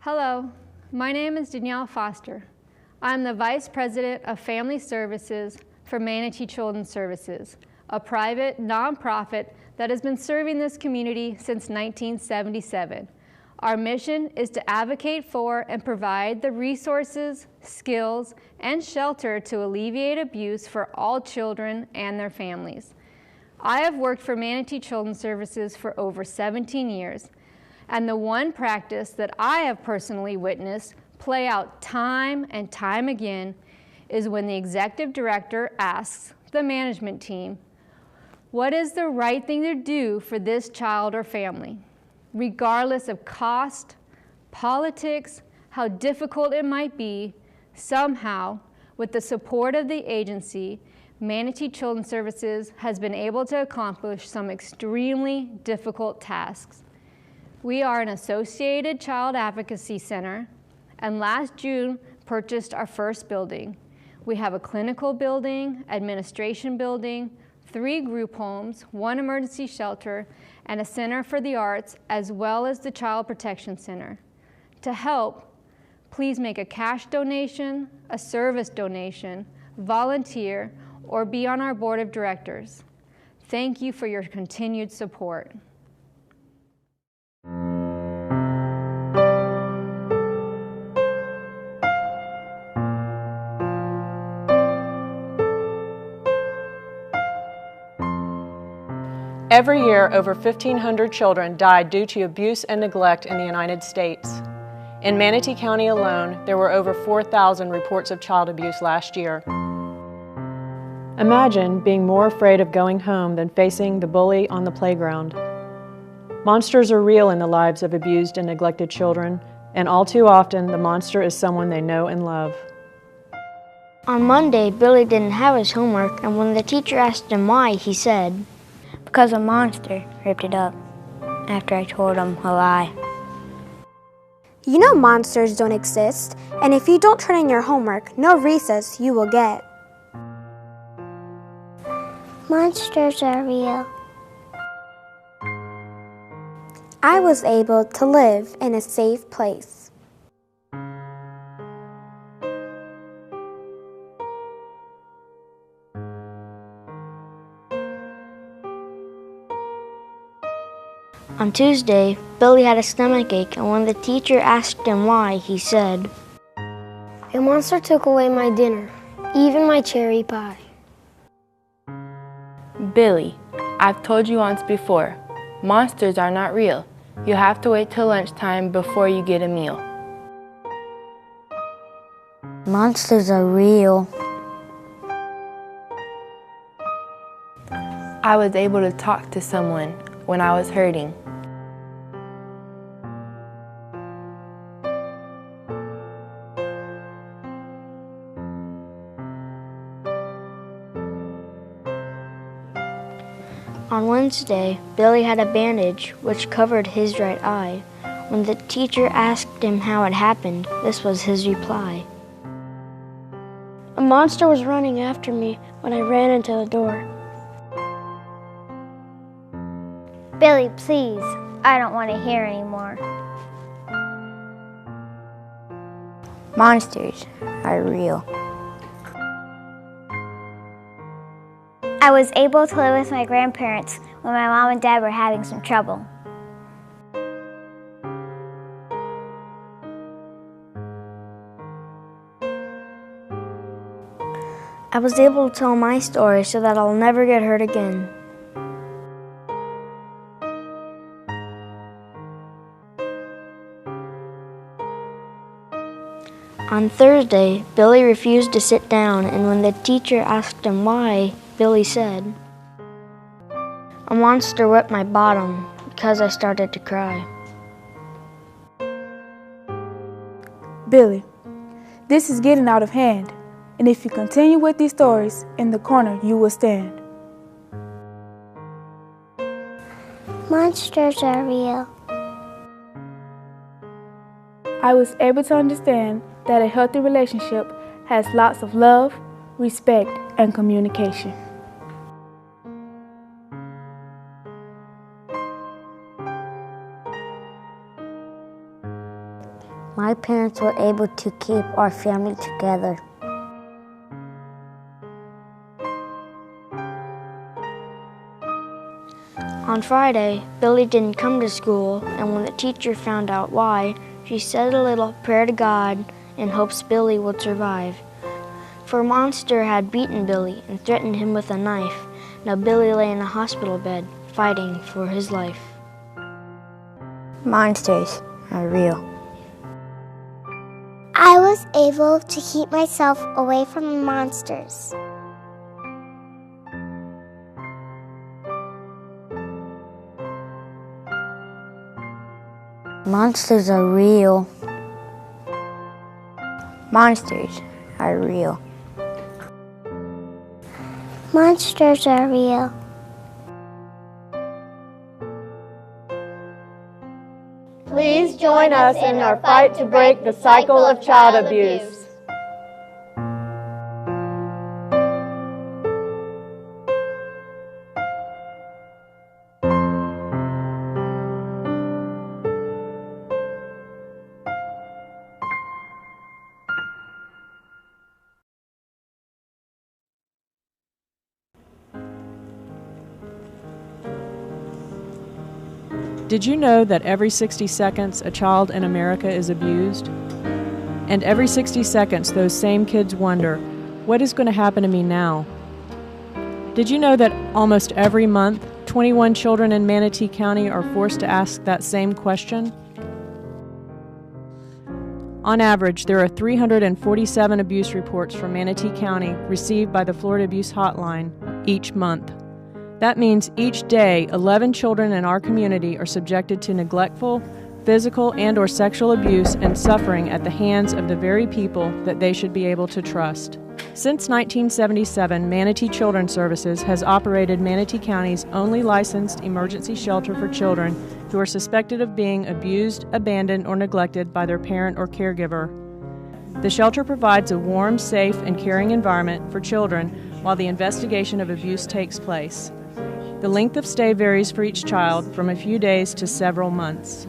Hello, my name is Danielle Foster. I'm the Vice President of Family Services for Manatee Children's Services, a private nonprofit that has been serving this community since 1977. Our mission is to advocate for and provide the resources, skills, and shelter to alleviate abuse for all children and their families. I have worked for Manatee Children's Services for over 17 years, and the one practice that I have personally witnessed play out time and time again is when the executive director asks the management team, what is the right thing to do for this child or family? Regardless of cost, politics, how difficult it might be, somehow, with the support of the agency, Manatee Children's Services has been able to accomplish some extremely difficult tasks. We are an associated child advocacy center, and last June purchased our first building. We have a clinical building, administration building, 3 group homes, 1 emergency shelter, and a center for the arts, as well as the Child Protection Center. To help, please make a cash donation, a service donation, volunteer, or be on our board of directors. Thank you for your continued support. Every year, over 1,500 children die due to abuse and neglect in the United States. In Manatee County alone, there were over 4,000 reports of child abuse last year. Imagine being more afraid of going home than facing the bully on the playground. Monsters are real in the lives of abused and neglected children, and all too often, the monster is someone they know and love. On Monday, Billy didn't have his homework, and when the teacher asked him why, he said, "Because a monster ripped it up," after I told him a lie. You know monsters don't exist, and if you don't turn in your homework, no recess you will get. Monsters are real. I was able to live in a safe place. On Tuesday, Billy had a stomachache, and when the teacher asked him why, he said, A monster took away my dinner, even my cherry pie. Billy, I've told you once before, monsters are not real. You have to wait till lunchtime before you get a meal. "Monsters are real." I was able to talk to someone when I was hurting. On Wednesday, Billy had a bandage which covered his right eye. When the teacher asked him how it happened, this was his reply. A monster was running after me when I ran into the door. Billy, please, I don't want to hear anymore. Monsters are real. I was able to live with my grandparents when my mom and dad were having some trouble. I was able to tell my story so that I'll never get hurt again. On Thursday, Billy refused to sit down, and when the teacher asked him why, Billy said, "A monster whipped my bottom because I started to cry." Billy, this is getting out of hand, and if you continue with these stories, in the corner you will stand. Monsters are real. I was able to understand that a healthy relationship has lots of love, respect, and communication. my parents were able to keep our family together. On Friday, Billy didn't come to school, and when the teacher found out why, she said a little prayer to God in hopes Billy would survive. For a monster had beaten Billy and threatened him with a knife. Now Billy lay in a hospital bed, fighting for his life. Monsters are real. I was able to keep myself away from monsters. Monsters are real. Monsters are real. Monsters are real. Please join us in our fight to break the cycle of child abuse. Did you know that every 60 seconds a child in America is abused? And every 60 seconds those same kids wonder, what is going to happen to me now? Did you know that almost every month, 21 children in Manatee County are forced to ask that same question? On average, there are 347 abuse reports from Manatee County received by the Florida Abuse Hotline each month. That means each day, 11 children in our community are subjected to neglectful, physical, and/or sexual abuse and suffering at the hands of the very people that they should be able to trust. Since 1977, Manatee Children's Services has operated Manatee County's only licensed emergency shelter for children who are suspected of being abused, abandoned, or neglected by their parent or caregiver. The shelter provides a warm, safe, and caring environment for children while the investigation of abuse takes place. The length of stay varies for each child from a few days to several months.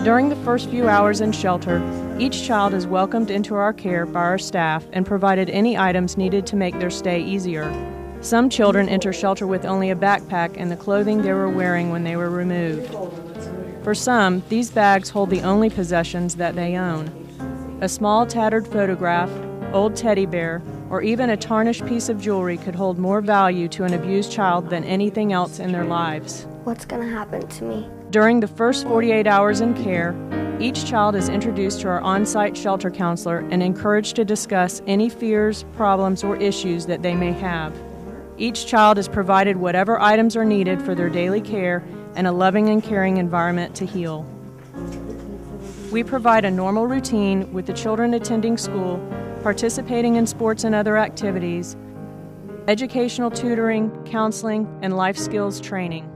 During the first few hours in shelter, each child is welcomed into our care by our staff and provided any items needed to make their stay easier. Some children enter shelter with only a backpack and the clothing they were wearing when they were removed. For some, these bags hold the only possessions that they own. A small tattered photograph, old teddy bear, or even a tarnished piece of jewelry could hold more value to an abused child than anything else in their lives. What's going to happen to me? During the first 48 hours in care, each child is introduced to our on-site shelter counselor and encouraged to discuss any fears, problems, or issues that they may have. Each child is provided whatever items are needed for their daily care and a loving and caring environment to heal. We provide a normal routine with the children attending school, participating in sports and other activities, educational tutoring, counseling, and life skills training.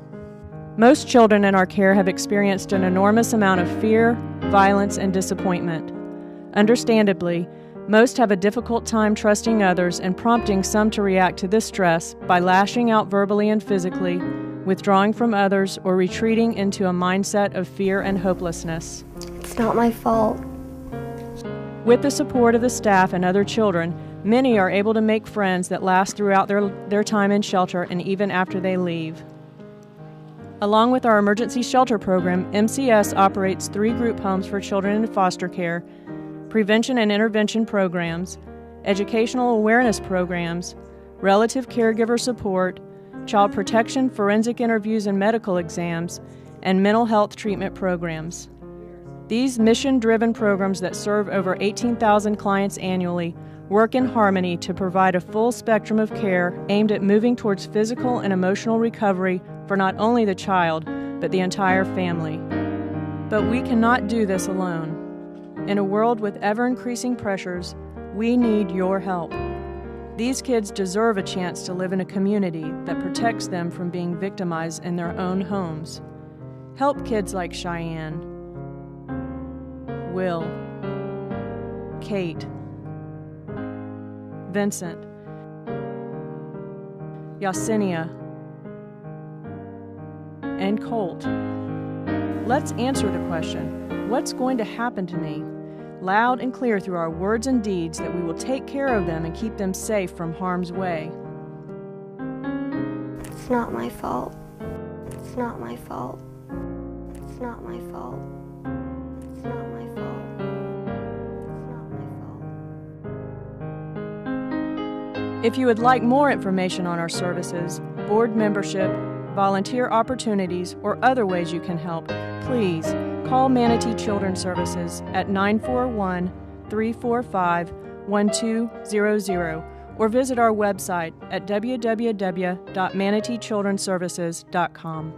Most children in our care have experienced an enormous amount of fear, violence, and disappointment. Understandably, most have a difficult time trusting others and prompting some to react to this stress by lashing out verbally and physically, withdrawing from others, or retreating into a mindset of fear and hopelessness. It's not my fault. With the support of the staff and other children, many are able to make friends that last throughout their time in shelter and even after they leave. Along with our emergency shelter program, MCS operates 3 group homes for children in foster care, prevention and intervention programs, educational awareness programs, relative caregiver support, child protection, forensic interviews and medical exams, and mental health treatment programs. These mission-driven programs that serve over 18,000 clients annually work in harmony to provide a full spectrum of care aimed at moving towards physical and emotional recovery for not only the child, but the entire family. But we cannot do this alone. In a world with ever-increasing pressures, we need your help. These kids deserve a chance to live in a community that protects them from being victimized in their own homes. Help kids like Cheyenne, Will, Kate, Vincent, Yesenia, and Colt. Let's answer the question, what's going to happen to me? Loud and clear through our words and deeds that we will take care of them and keep them safe from harm's way. It's not my fault. It's not my fault. It's not my fault. It's not my fault. It's not my fault. If you would like more information on our services, board membership, volunteer opportunities, or other ways you can help, please call Manatee Children's Services at 941-345-1200 or visit our website at www.manateechildrenservices.com.